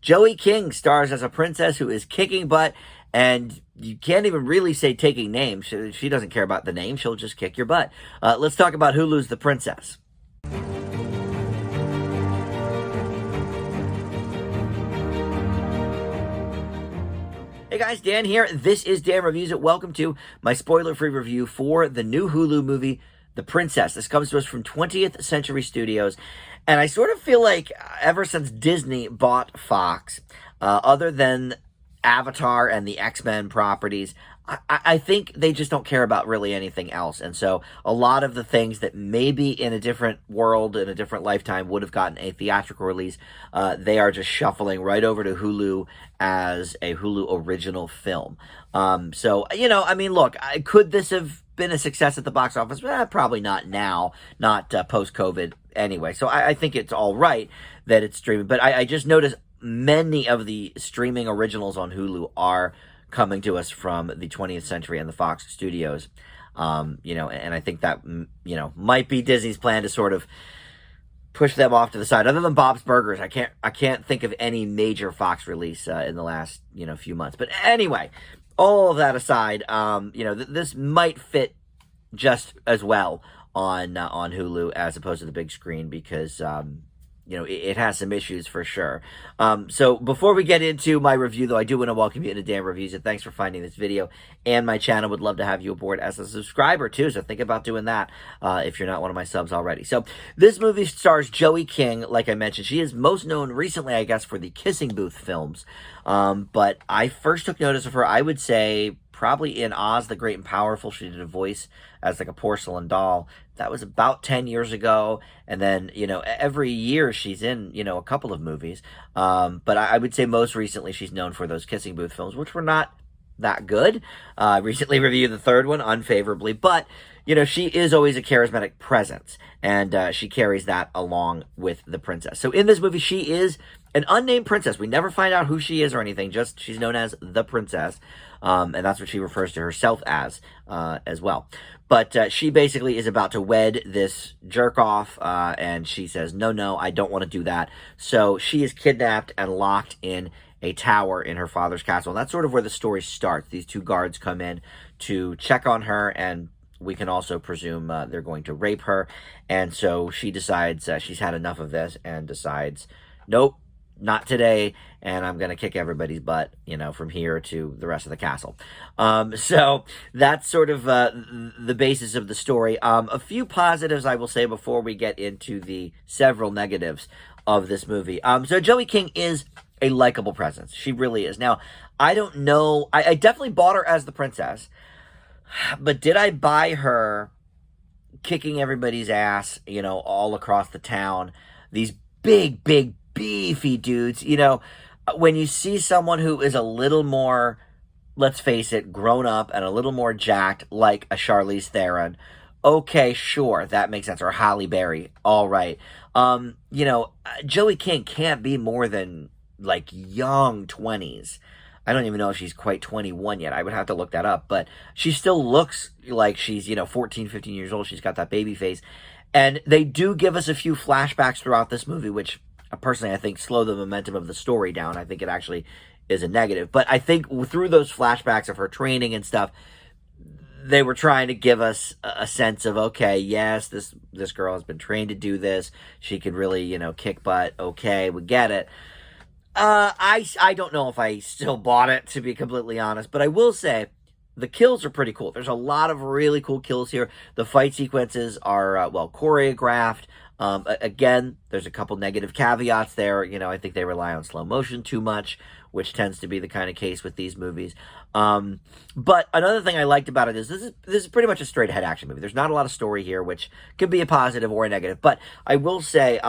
Joey King stars as a princess who is kicking butt, and you can't even really say taking names. She doesn't care about the name. She'll just kick your butt. Let's talk about Hulu's The Princess. Hey guys, Dan here. This is Dan Reviews It. Welcome to my spoiler-free review for the new Hulu movie, The Princess. This comes to us from 20th Century Studios, and I sort of feel like ever since Disney bought Fox, other than Avatar and the X-Men properties, I think they just don't care about really anything else. And so a lot of the things that maybe in a different world, in a different lifetime, would have gotten a theatrical release, they are just shuffling right over to Hulu as a Hulu original film. So, I mean, look, could this have been a success at the box office? Probably not now, not post-COVID anyway. So I think it's all right that it's streaming. But I just noticed many of the streaming originals on Hulu are coming to us from the 20th Century and the Fox Studios. And I think that, might be Disney's plan to sort of push them off to the side. Other than Bob's Burgers, I can't think of any major Fox release in the last, few months. But anyway, all of that aside, this might fit just as well on Hulu as opposed to the big screen because, it has some issues for sure. So before we get into my review, though, I do want to welcome you into Dan Reviews It. Thanks for finding this video and my channel. Would love to have you aboard as a subscriber, too. So think about doing that if you're not one of my subs already. So this movie stars Joey King, like I mentioned. She is most known recently, I guess, for the Kissing Booth films. But I first took notice of her, I would say, probably in Oz the Great and Powerful. She did a voice as like a porcelain doll. That was about 10 years ago. And then, every year she's in, a couple of movies. But I would say most recently she's known for those Kissing Booth films, which were not that good. I recently reviewed the third one unfavorably. But, she is always a charismatic presence. And she carries that along with the princess. So in this movie, she is an unnamed princess. We never find out who she is or anything. Just she's known as the princess. And that's what she refers to herself as well. But she basically is about to wed this jerk-off, and she says, no, I don't want to do that. So she is kidnapped and locked in a tower in her father's castle. And that's sort of where the story starts. These two guards come in to check on her, and we can also presume they're going to rape her. And so she decides she's had enough of this and decides, nope, not today, and I'm going to kick everybody's butt, from here to the rest of the castle. So that's sort of the basis of the story. A few positives I will say before we get into the several negatives of this movie. So Joey King is a likable presence. She really is. Now, I don't know. I definitely bought her as the princess, but did I buy her kicking everybody's ass, all across the town? These big, beefy dudes, when you see someone who is a little more, let's face it, grown up and a little more jacked, like a Charlize Theron, okay, sure, that makes sense. Or Halle Berry, all right. Joey King can't be more than like young 20s. I don't even know if she's quite 21 yet. I would have to look that up, but she still looks like she's, 14, 15 years old. She's got that baby face. And they do give us a few flashbacks throughout this movie, which personally, I think slow the momentum of the story down. I think it actually is a negative. But I think through those flashbacks of her training and stuff, they were trying to give us a sense of, okay, yes, this girl has been trained to do this. She can really, kick butt. Okay, we get it. I don't know if I still bought it, to be completely honest. But I will say the kills are pretty cool. There's a lot of really cool kills here. The fight sequences are, well choreographed. Again, there's a couple negative caveats there. I think they rely on slow motion too much, which tends to be the kind of case with these movies. But another thing I liked about it is this is pretty much a straight ahead action movie. There's not a lot of story here, which could be a positive or a negative. But I will say,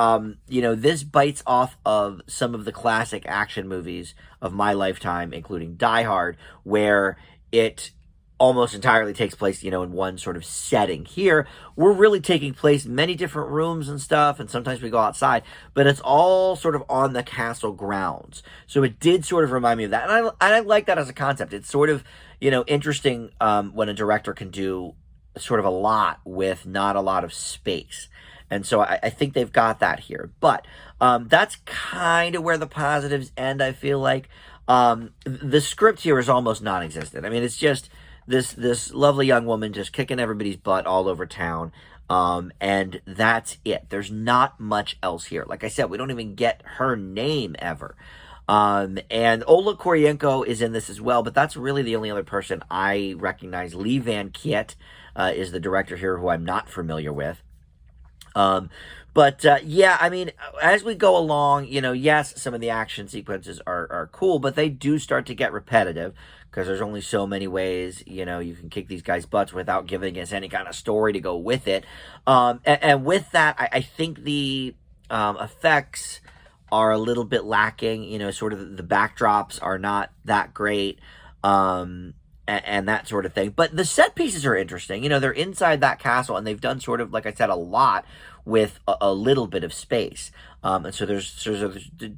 this bites off of some of the classic action movies of my lifetime, including Die Hard, where it almost entirely takes place, in one sort of setting. Here, we're really taking place in many different rooms and stuff, and sometimes we go outside, but it's all sort of on the castle grounds. So it did sort of remind me of that, and I like that as a concept. It's sort of, interesting when a director can do sort of a lot with not a lot of space. And so I think they've got that here. But that's kind of where the positives end, I feel like. The script here is almost non-existent. I mean, it's just this lovely young woman just kicking everybody's butt all over town. And that's it. There's not much else here. Like I said, we don't even get her name ever. And Ola Koryenko is in this as well, but that's really the only other person I recognize. Lee Van Kiet is the director here, who I'm not familiar with. Yeah, I mean, as we go along, yes, some of the action sequences are cool, but they do start to get repetitive because there's only so many ways, you can kick these guys' butts without giving us any kind of story to go with it. And with that, I think the effects are a little bit lacking, sort of the backdrops are not that great. And that sort of thing. But the set pieces are interesting. They're inside that castle, and they've done sort of, like I said, a lot with a little bit of space. And so there's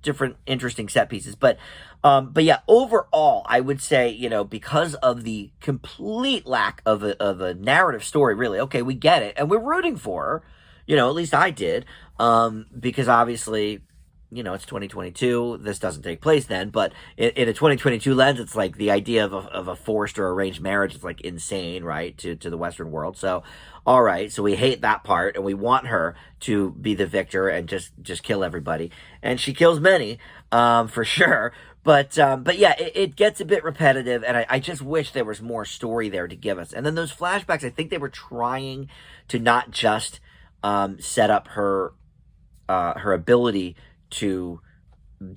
different interesting set pieces. But yeah, overall, I would say, because of the complete lack of a narrative story, really, okay, we get it, and we're rooting for her. At least I did, because obviously, it's 2022. This doesn't take place then, but in a 2022 lens, it's like the idea of a forced or arranged marriage is like insane, right? To the Western world. So, all right. So we hate that part, and we want her to be the victor and just kill everybody. And she kills many, for sure. But yeah, it gets a bit repetitive, and I just wish there was more story there to give us. And then those flashbacks, I think they were trying to not just set up her ability to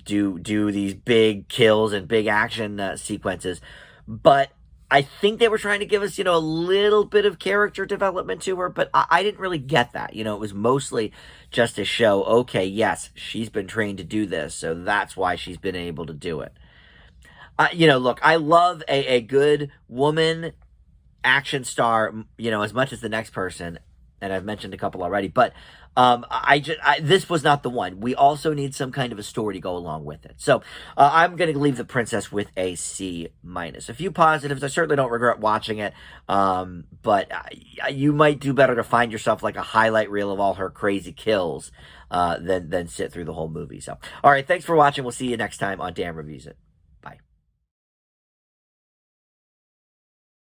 do these big kills and big action sequences, but I think they were trying to give us, a little bit of character development to her, but I didn't really get that. It was mostly just to show, okay, yes, she's been trained to do this, so that's why she's been able to do it. Look, I love a good woman action star, as much as the next person, and I've mentioned a couple already, but this was not the one. We also need some kind of a story to go along with it. So I'm going to leave The Princess with a C-. A few positives. I certainly don't regret watching it, but you might do better to find yourself like a highlight reel of all her crazy kills than sit through the whole movie. So, all right, thanks for watching. We'll see you next time on Dan Reviews It.